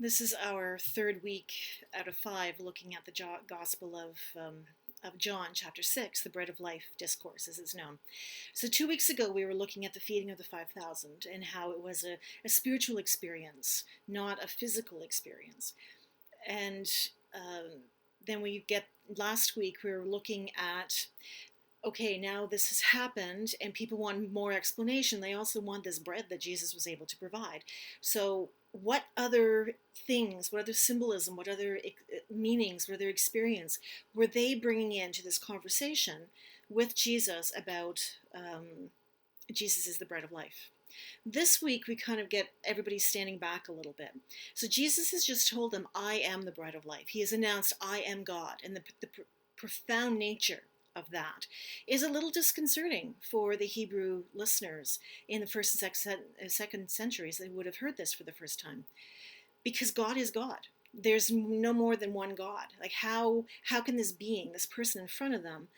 This is our third week out of 5 looking at the Gospel of John, chapter 6, the Bread of Life discourse, as it's known. So 2 weeks ago, we were looking at the feeding of the 5,000 and how it was a spiritual experience, not a physical experience. And then last week, we were looking at, okay, now this has happened and people want more explanation. They also want this bread that Jesus was able to provide. So what other things, what other symbolism, what other meanings, what other experience were they bringing into this conversation with Jesus about Jesus is the bread of life? This week, we kind of get everybody standing back a little bit. So Jesus has just told them, I am the bread of life. He has announced, I am God. And the profound nature of that is a little disconcerting for the Hebrew listeners in the first and second centuries. They would have heard this for the first time, because God is God. There's no more than one God. Like how can this being, this person in front of them,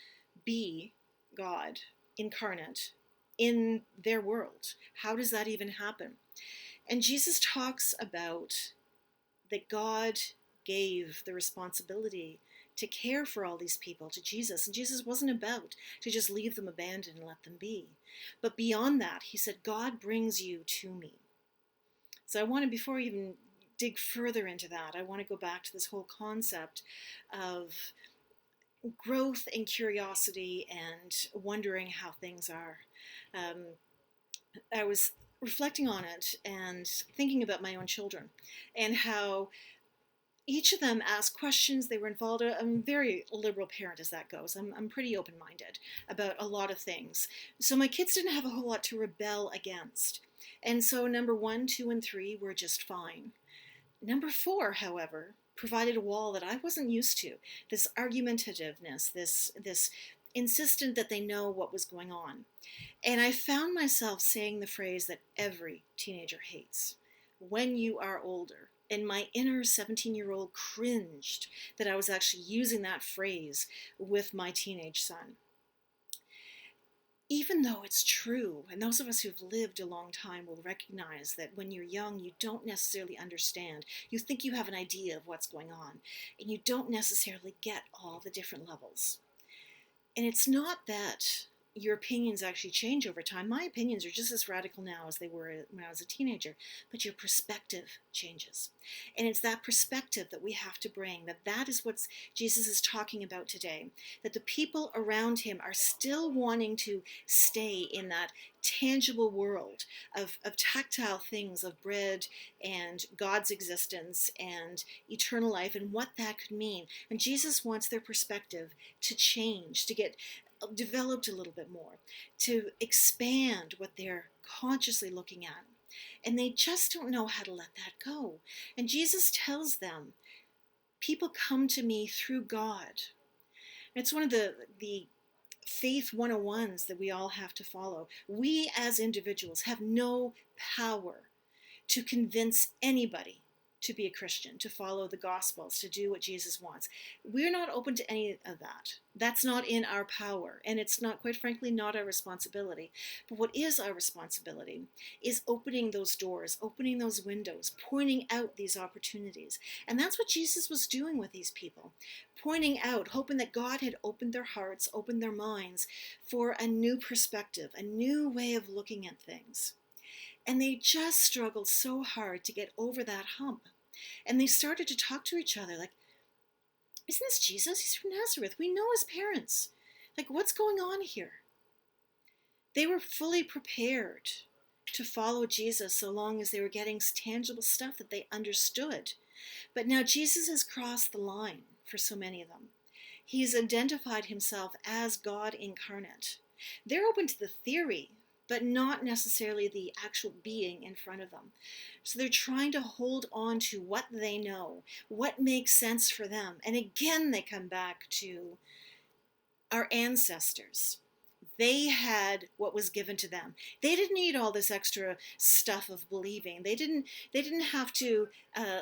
be God incarnate in their world? How does that even happen? And Jesus talks about that God gave the responsibility to care for all these people to Jesus. And Jesus wasn't about to just leave them abandoned and let them be. But beyond that, he said, God brings you to me. So I want to, before I even dig further into that, I want to go back to this whole concept of growth and curiosity and wondering how things are. I was reflecting on it and thinking about my own children and how each of them asked questions. They were involved. I'm a very liberal parent as that goes. I'm pretty open-minded about a lot of things. So my kids didn't have a whole lot to rebel against. And so number 1, 2, and 3 were just fine. Number 4, however, provided a wall that I wasn't used to. This argumentativeness, this insistent that they know what was going on. And I found myself saying the phrase that every teenager hates: when you are older. And my inner 17-year-old cringed that I was actually using that phrase with my teenage son. Even though it's true, and those of us who've lived a long time will recognize that when you're young, you don't necessarily understand. You think you have an idea of what's going on, and you don't necessarily get all the different levels. And it's not that your opinions actually change over time. My opinions are just as radical now as they were when I was a teenager, but your perspective changes. And it's that perspective that we have to bring, that is what Jesus is talking about today, that the people around him are still wanting to stay in that tangible world of tactile things, of bread and God's existence and eternal life and what that could mean. And Jesus wants their perspective to change, to get developed a little bit more, to expand what they're consciously looking at. And they just don't know how to let that go. And Jesus tells them, people come to me through God. It's one of the faith 101s that we all have to follow. We as individuals have no power to convince anybody to be a Christian, to follow the Gospels, to do what Jesus wants. We're not open to any of that. That's not in our power, and it's not, quite frankly, not our responsibility. But what is our responsibility is opening those doors, opening those windows, pointing out these opportunities. And that's what Jesus was doing with these people, pointing out, hoping that God had opened their hearts, opened their minds for a new perspective, a new way of looking at things. And they just struggled so hard to get over that hump. And they started to talk to each other like, isn't this Jesus? He's from Nazareth. We know his parents. Like, what's going on here? They were fully prepared to follow Jesus so long as they were getting tangible stuff that they understood. But now Jesus has crossed the line for so many of them. He's identified himself as God incarnate. They're open to the theory, but not necessarily the actual being in front of them. So they're trying to hold on to what they know, what makes sense for them. And again, they come back to our ancestors. They had what was given to them. They didn't need all this extra stuff of believing. They didn't have to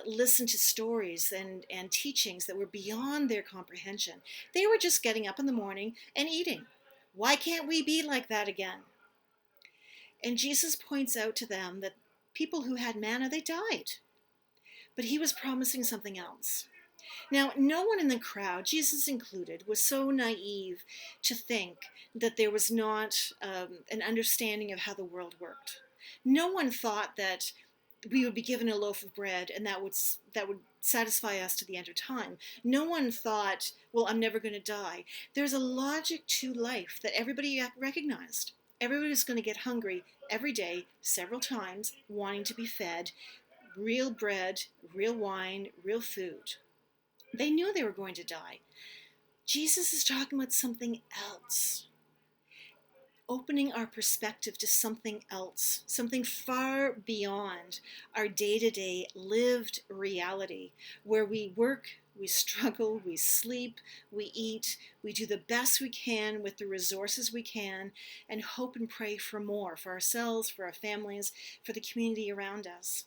listen to stories and teachings that were beyond their comprehension. They were just getting up in the morning and eating. Why can't we be like that again? And Jesus points out to them that people who had manna, they died. But he was promising something else. Now, no one in the crowd, Jesus included, was so naive to think that there was not an understanding of how the world worked. No one thought that we would be given a loaf of bread and that would satisfy us to the end of time. No one thought, well, I'm never going to die. There's a logic to life that everybody recognized. Everybody's going to get hungry every day, several times, wanting to be fed. Real bread, real wine, real food. They knew they were going to die. Jesus is talking about something else, opening our perspective to something else, something far beyond our day-to-day lived reality, where we work, we struggle, we sleep, we eat, we do the best we can with the resources we can, and hope and pray for more, for ourselves, for our families, for the community around us.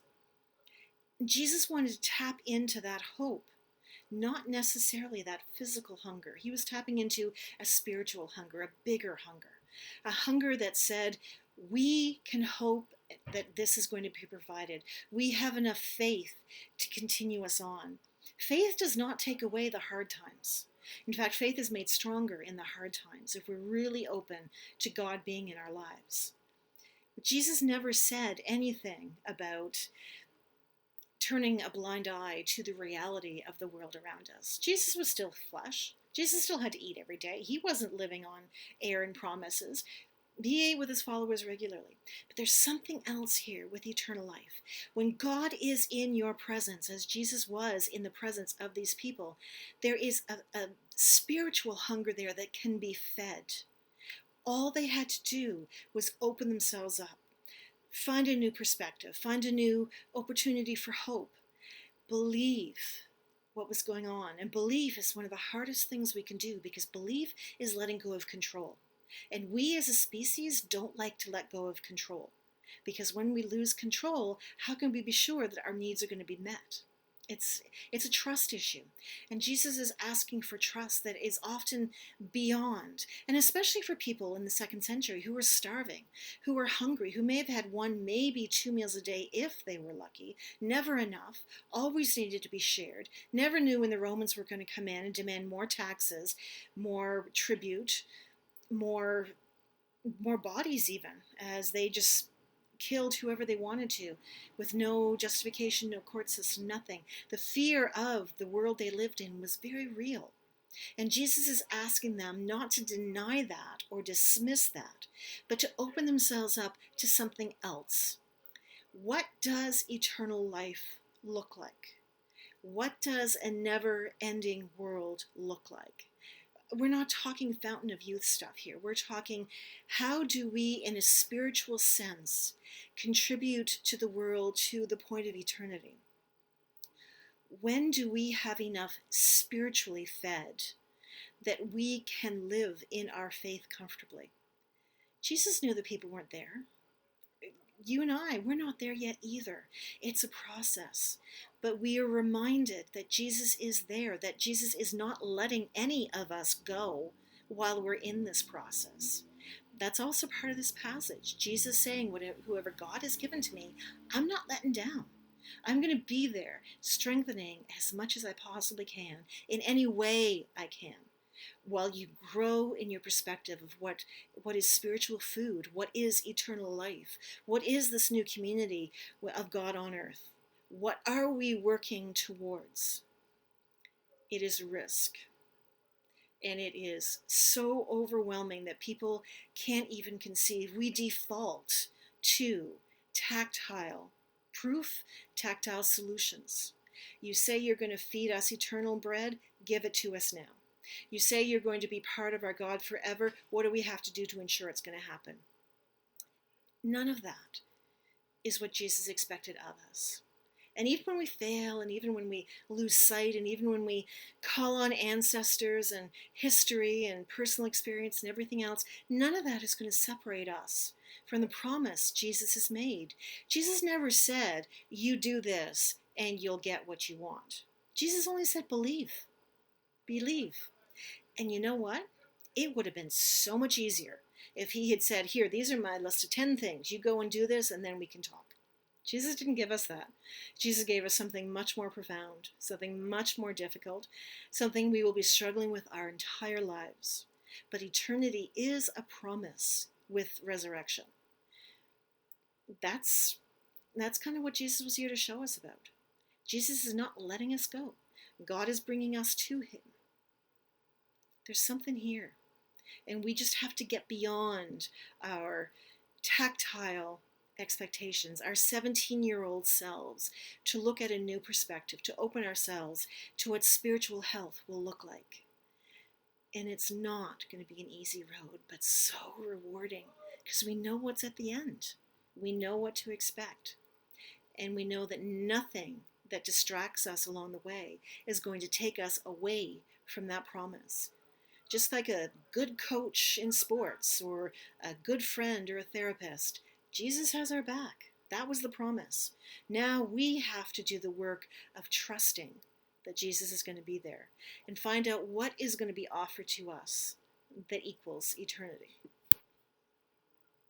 Jesus wanted to tap into that hope, not necessarily that physical hunger. He was tapping into a spiritual hunger, a bigger hunger, a hunger that said, we can hope that this is going to be provided. We have enough faith to continue us on. Faith does not take away the hard times. In fact, faith is made stronger in the hard times if we're really open to God being in our lives. But Jesus never said anything about turning a blind eye to the reality of the world around us. Jesus was still flesh. Jesus still had to eat every day. He wasn't living on air and promises. He ate with his followers regularly. But there's something else here with eternal life. When God is in your presence, as Jesus was in the presence of these people, there is a spiritual hunger there that can be fed. All they had to do was open themselves up, find a new perspective, find a new opportunity for hope, believe what was going on. And belief is one of the hardest things we can do, because belief is letting go of control. And we as a species don't like to let go of control, because when we lose control, how can we be sure that our needs are going to be met? It's a trust issue. And Jesus is asking for trust that is often beyond, and especially for people in the 2nd century who were starving, who were hungry, who may have had 1, maybe 2 meals a day if they were lucky, never enough, always needed to be shared, never knew when the Romans were going to come in and demand more taxes, more tribute, more bodies even, as they just killed whoever they wanted to, with no justification, no court system, nothing. The fear of the world they lived in was very real. And Jesus is asking them not to deny that or dismiss that, but to open themselves up to something else. What does eternal life look like? What does a never-ending world look like? We're not talking fountain of youth stuff here. We're talking, how do we, in a spiritual sense, contribute to the world to the point of eternity? When do we have enough spiritually fed that we can live in our faith comfortably? Jesus knew that people weren't there. You and I, we're not there yet either. It's a process. But we are reminded that Jesus is there, that Jesus is not letting any of us go while we're in this process. That's also part of this passage. Jesus saying, whoever God has given to me, I'm not letting down. I'm going to be there, strengthening as much as I possibly can, in any way I can, while you grow in your perspective of what is spiritual food, what is eternal life, what is this new community of God on earth. What are we working towards? It is risk. And it is so overwhelming that people can't even conceive. We default to tactile proof, tactile solutions. You say you're going to feed us eternal bread, give it to us now. You say you're going to be part of our God forever, what do we have to do to ensure it's going to happen? None of that is what Jesus expected of us. And even when we fail, and even when we lose sight, and even when we call on ancestors and history and personal experience and everything else, none of that is going to separate us from the promise Jesus has made. Jesus never said, you do this and you'll get what you want. Jesus only said, believe. Believe. And you know what? It would have been so much easier if he had said, here, these are my list of 10 things. You go and do this, and then we can talk. Jesus didn't give us that. Jesus gave us something much more profound, something much more difficult, something we will be struggling with our entire lives. But eternity is a promise with resurrection. That's kind of what Jesus was here to show us about. Jesus is not letting us go. God is bringing us to him. There's something here. And we just have to get beyond our tactile expectations, our 17-year-old selves, to look at a new perspective, to open ourselves to what spiritual health will look like. And it's not going to be an easy road, but so rewarding because we know what's at the end. We know what to expect. And we know that nothing that distracts us along the way is going to take us away from that promise. Just like a good coach in sports or a good friend or a therapist, Jesus has our back. That was the promise. Now we have to do the work of trusting that Jesus is going to be there and find out what is going to be offered to us that equals eternity.